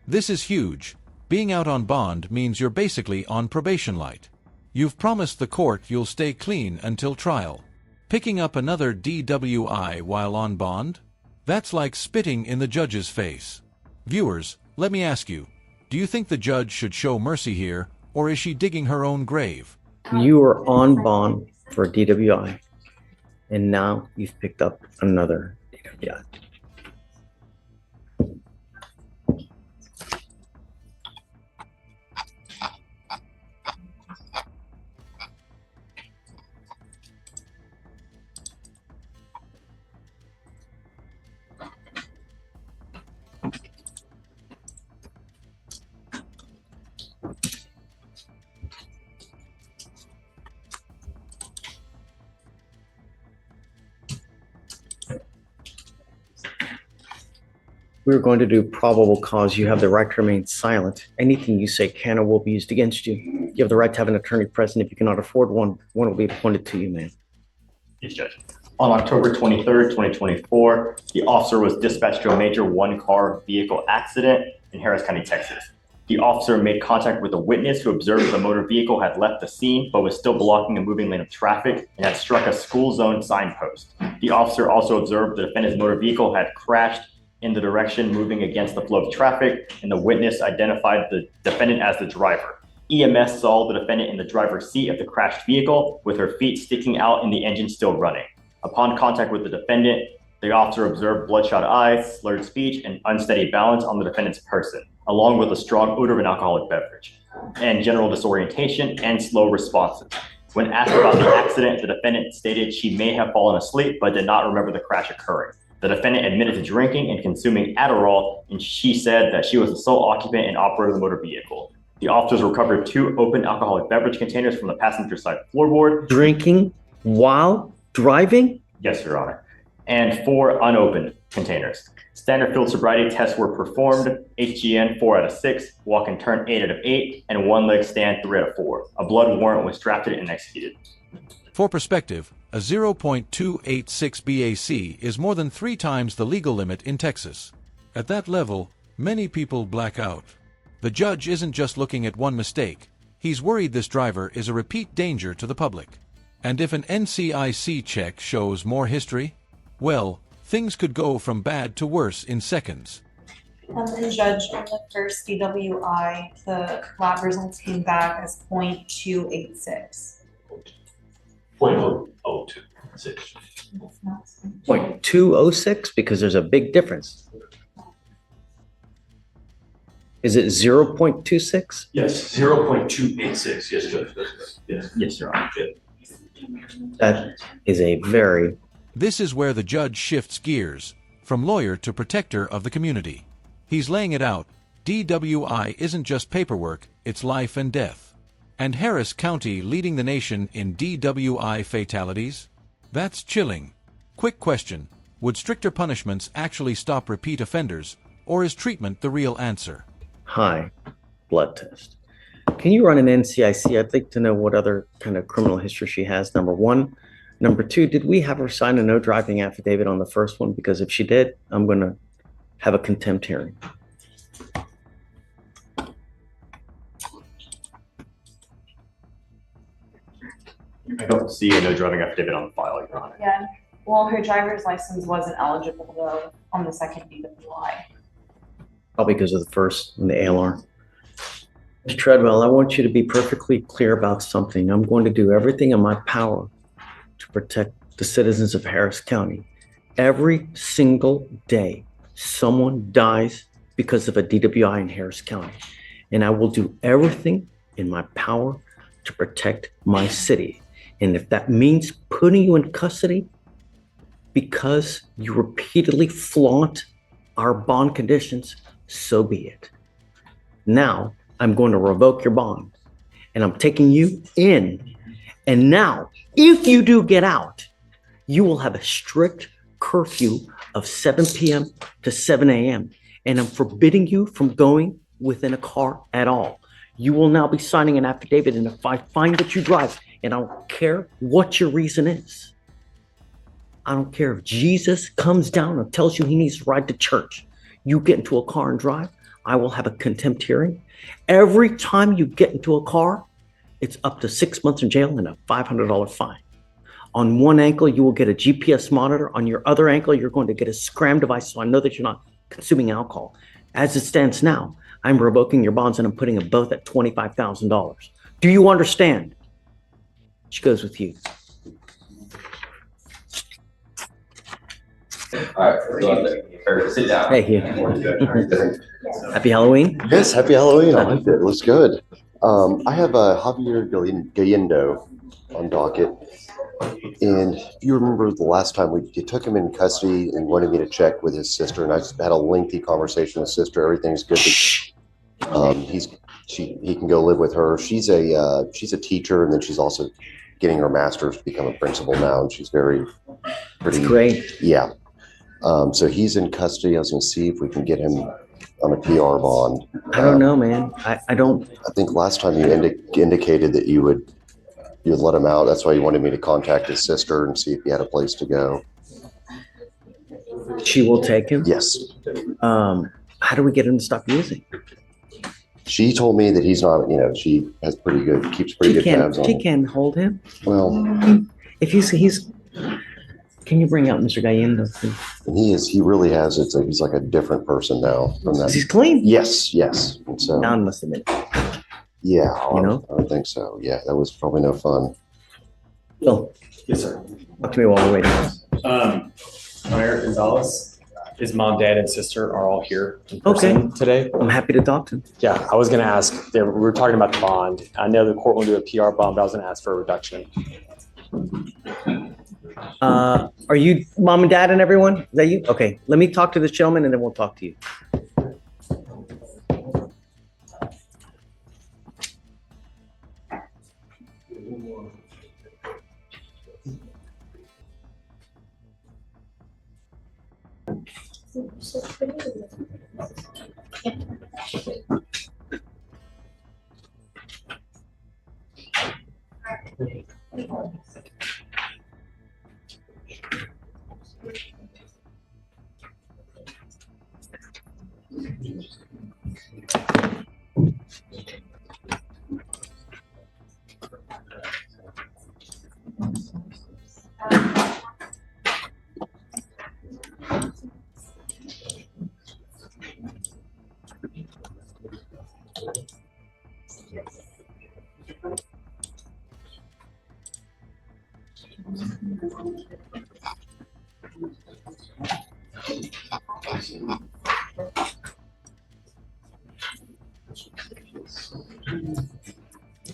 This is huge. Being out on bond means you're basically on probation light. You've promised the court you'll stay clean until trial. Picking up another DWI while on bond? That's like spitting in the judge's face. Viewers, let me ask you, do you think the judge should show mercy here, or is she digging her own grave? You are on bond for DWI, and now you've picked up another DWI. We're going to do probable cause. You have the right to remain silent. Anything you say can or will be used against you. You have the right to have an attorney present. If you cannot afford one, one will be appointed to you, ma'am. Yes, Judge. On October 23rd, 2024, the officer was dispatched to a major one-car vehicle accident in Harris County, Texas. The officer made contact with a witness who observed the motor vehicle had left the scene but was still blocking a moving lane of traffic and had struck a school zone signpost. The officer also observed the defendant's motor vehicle had crashed in the direction moving against the flow of traffic, and the witness identified the defendant as the driver. EMS saw the defendant in the driver's seat of the crashed vehicle with her feet sticking out and the engine still running. Upon contact with the defendant, the officer observed bloodshot eyes, slurred speech, and unsteady balance on the defendant's person, along with a strong odor of an alcoholic beverage, and general disorientation and slow responses. When asked about the accident, the defendant stated she may have fallen asleep but did not remember the crash occurring. The defendant admitted to drinking and consuming Adderall, and she said that she was the sole occupant and operator of the motor vehicle. The officers recovered 2 open alcoholic beverage containers from the passenger side floorboard. Drinking while driving? Yes, Your Honor. And 4 unopened containers. Standard field sobriety tests were performed, HGN 4 out of 6, walk and turn 8 out of 8, and 1 leg stand 3 out of 4. A blood warrant was drafted and executed. For perspective, a 0.286 BAC is more than 3 times the legal limit in Texas. At that level, many people black out. The judge isn't just looking at one mistake. He's worried this driver is a repeat danger to the public. And if an NCIC check shows more history, well, things could go from bad to worse in seconds. And Judge, on the first DWI, the lab results came back as 0.286. 0.026. 0.206, because there's a big difference. Is it 0.26? Yes, 0.286. Yes, Judge. Yes. Yes, Your Honor. That is a very... This is where the judge shifts gears, from lawyer to protector of the community. He's laying it out. DWI isn't just paperwork, it's life and death. And Harris County leading the nation in DWI fatalities? That's chilling. Quick question, would stricter punishments actually stop repeat offenders, or is treatment the real answer? High blood test. Can you run an NCIC? I'd like to know what other kind of criminal history she has, number 1. Number 2, did we have her sign a no driving affidavit on the first one? Because if she did, I'm going to have a contempt hearing. I don't see a no driving affidavit on the file, Your Honor. Yeah, well, her driver's license wasn't eligible though on the second DWI. Probably because of the first and the ALR. Ms. Treadwell, I want you to be perfectly clear about something. I'm going to do everything in my power to protect the citizens of Harris County. Every single day, someone dies because of a DWI in Harris County. And I will do everything in my power to protect my city. And if that means putting you in custody because you repeatedly flaunt our bond conditions, so be it. Now, I'm going to revoke your bond and I'm taking you in. And now, if you do get out, you will have a strict curfew of 7 p.m. to 7 a.m. And I'm forbidding you from going within a car at all. You will now be signing an affidavit, and if I find that you drive, and I don't care what your reason is, I don't care if Jesus comes down and tells you he needs to ride to church. You get into a car and drive, I will have a contempt hearing. Every time you get into a car, it's up to 6 months in jail and a $500 fine. On one ankle, you will get a GPS monitor. On your other ankle, you're going to get a scram device, so I know that you're not consuming alcohol. As it stands now, I'm revoking your bonds and I'm putting them both at $25,000. Do you understand? She goes with you. All right, go ahead. Sit down. Hey, Hugh. Happy Halloween. Yes, happy Halloween. I liked it. It was good. I have Javier Galindo on docket. And if you remember the last time you took him in custody and wanted me to check with his sister, and I just had a lengthy conversation with sister. Everything's good. He can go live with her. She's a teacher, and then she's also getting her master's to become a principal now, and she's pretty Great. Yeah. So he's in custody. I was going to see if we can get him on a PR bond. I don't know, man. I don't. I think last time you indicated that you would let him out. That's why you wanted me to contact his sister and see if he had a place to go. She will take him. Yes. How do we get him to stop using? She told me that he's not. She has keeps pretty good tabs on She him. can hold him. Well, If he's. Can you bring out Mr. Gallendo, please? and he really has. He's like a different person now from that. He's clean. Yes. And so Don must admit. yeah, You know? I don't think so. Yeah, that was probably no fun. Phil, Yes, sir. talk to me while we're waiting. Eric Gonzalez, his mom, dad, and sister are all here in person today. I'm happy to talk to him. Yeah, I was going to ask, we were talking about the bond. I know the court will do a PR bond, but I was going to ask for a reduction. Are you mom and dad and everyone? Is that you? Okay, let me talk to this gentleman and then we'll talk to you.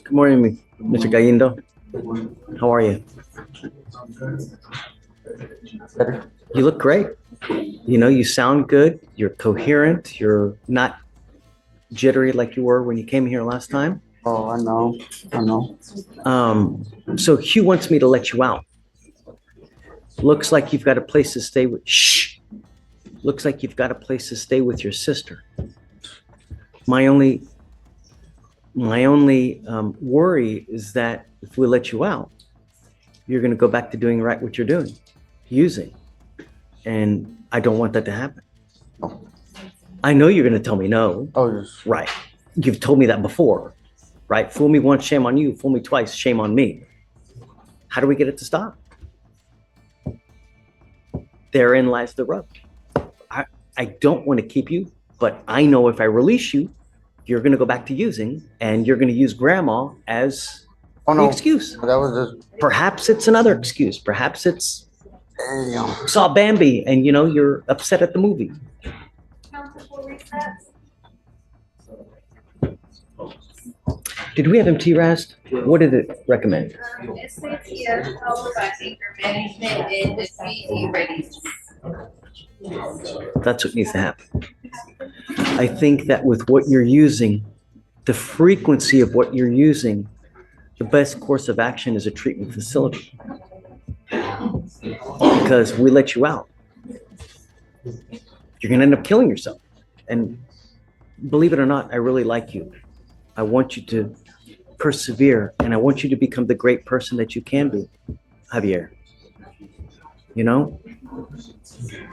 Good morning, Mr. Gallendo. How are you? You look great. You sound good. You're coherent. You're not jittery like you were when you came here last time. Oh, I know. So Hugh wants me to let you out. Looks like you've got a place to stay with. Shh. Looks like you've got a place to stay with your sister. My only worry is that if we let you out, you're going to go back to doing right what you're doing, using. And I don't want that to happen. I know you're going to tell me no. Oh, yes. Right. You've told me that before, right? Fool me once, shame on you. Fool me twice, shame on me. How do we get it to stop? Therein lies the rub. I don't want to keep you, but I know if I release you, you're going to go back to using, and you're going to use grandma as the excuse. That was just. Perhaps it's another excuse. Perhaps it's Damn. saw Bambi and you're upset at the movie. Did we have him T-Rast? What did it recommend? It says here, followed by anger management and defeat ratings. That's what needs to happen. I think that with what you're using, the frequency of what you're using, the best course of action is a treatment facility. Because we let you out, you're going to end up killing yourself. And believe it or not, I really like you. I want you to persevere, and I want you to become the great person that you can be, Javier. You know,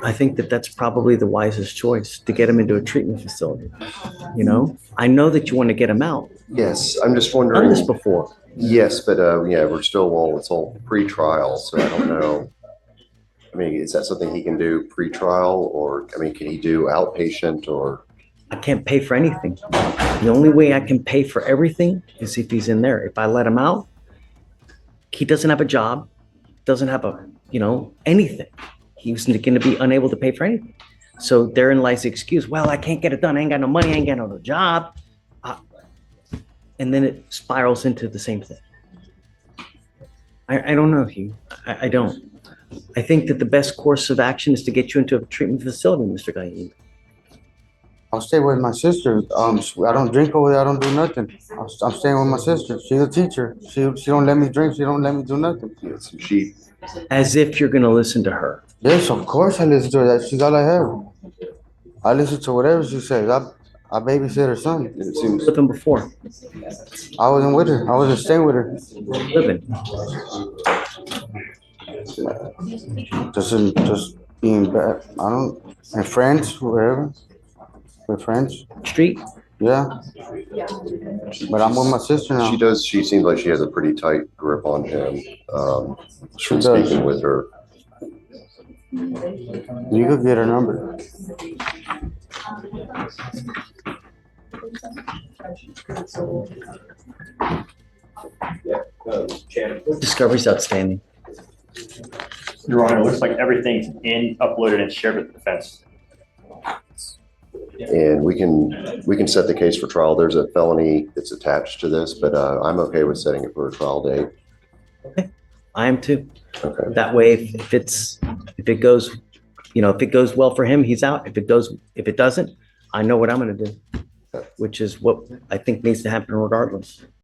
I think that that's probably the wisest choice to get him into a treatment facility. You know, I know that you want to get him out. Yes, I'm just Done wondering. this before. Yes, but yeah, we're still it's all pre-trial, so I don't know. I mean, is that something he can do pre-trial, or I mean, can he do outpatient or? I can't pay for anything. The only way I can pay for everything is if he's in there. If I let him out, he doesn't have a job, doesn't have anything. He's going to be unable to pay for anything. So therein lies the excuse. Well, I can't get it done. I ain't got no money. I ain't got no job. And then it spirals into the same thing. I don't know, Hugh. I don't. I think that the best course of action is to get you into a treatment facility, Mr. Gaid. I'll stay with my sister. I don't drink over there. I don't do nothing. I'm staying with my sister. She's a teacher. She don't let me drink. She don't let me do nothing. Yes, she. As if you're going to listen to her. Yes, of course I listen to her. She's all I have. I listen to whatever she says. I babysit her son. It seems. Living before. I wasn't with her. I wasn't staying with her. Living. Just being bad. And friends, whatever. We're friends. Street? Yeah. But I'm with my sister now. She does. She seems like she has a pretty tight grip on him. She does. Speaking with her. You could get her number. Discovery's outstanding. Your Honor, it looks like everything's uploaded and shared with the defense. And we can set the case for trial. There's a felony that's attached to this, but I'm okay with setting it for a trial date. Okay. I am too. Okay. That way, if it goes well for him, he's out. If it doesn't, I know what I'm going to do, which is what I think needs to happen regardless.